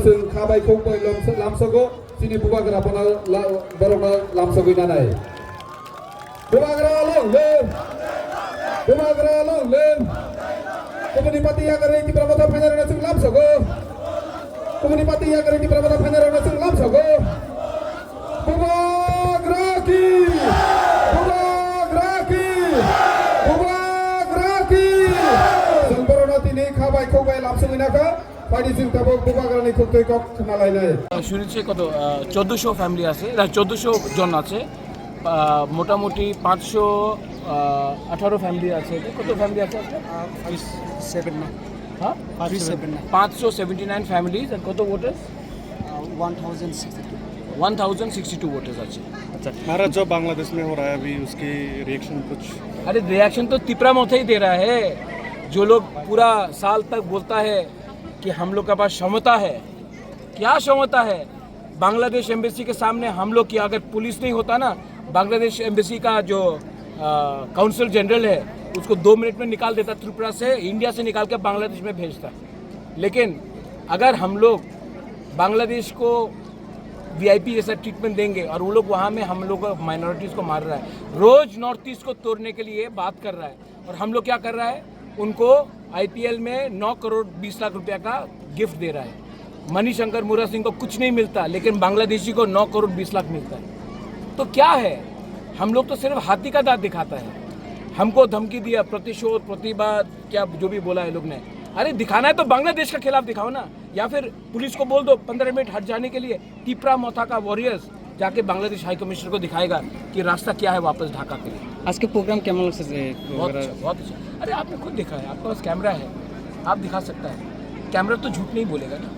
जों खाबायखौ लामसगो सिनि बुबाग्रा बर'नो लामसगै नानाय बुबाग्रा लंले Komuni pati yang ada di Pramata Penjara Nasung Lamsogo. Komuni pati yang ada di Pramata Penjara Nasung Lamsogo. Bubagraki. Sempurna tini khabai khobai Lamsong inaka. Padi sing tabok bubagrani khokte kok khnalai nai. শুনেছি কত 1400 family আছে 1400 জন আছে মোটামুটি 518 family আছে কত family আছে 579 families and কত voters 1062 voters আছে अच्छा महाराज जो बांग्लादेश में हो रहा है अभी उसकी रिएक्शन कुछ अरे रिएक्शन तो तिपरा मोथा ही दे रहा है जो लोग पूरा साल तक बोलता है कि हम लोग के पास क्षमता है क्या क्षमता है बांग्लादेश एम्बेसी के सामने हम लोग की अगर पुलिस नहीं होता ना बांग्लादेश एम्बेसी का जो काउंसिल जनरल है उसको 2 मिनट में निकाल देता त्रिपुरा से इंडिया से निकाल के बांग्लादेश में भेजता लेकिन अगर हम लोग बांग्लादेश को वीआईपी जैसा ट्रीटमेंट देंगे और वो लोग वहाँ में हम लोग माइनॉरिटीज़ को मार रहा है रोज़ नॉर्थ ईस्ट को तोड़ने के लिए बात कर रहा है और हम लोग क्या कर रहा है उनको आईपीएल में 9 करोड़ 20 लाख रुपया का गिफ्ट दे रहा है मणिशंकर मुरा सिंह को कुछ नहीं मिलता लेकिन बांग्लादेशी को 9 करोड़ 20 लाख मिलता है तो क्या है हम लोग तो सिर्फ हाथी का दांत दिखाता है हमको धमकी दिया प्रतिशोध प्रतिवाद क्या जो भी बोला है लोग ने अरे दिखाना है तो बांग्लादेश के खिलाफ दिखाओ ना या फिर पुलिस को बोल दो 15 मिनट हट जाने के लिए तिपरा मोथा का वॉरियर्स जाके बांग्लादेश हाई कमिश्नर को दिखाएगा कि रास्ता क्या है वापस ढाका के लिए आज के प्रोग्राम केमन लगছে बहुत अच्छा अरे आपने खुद देखा है आपके पास कैमरा है आप दिखा सकता है कैमरा तो झूठ नहीं बोलेगा ना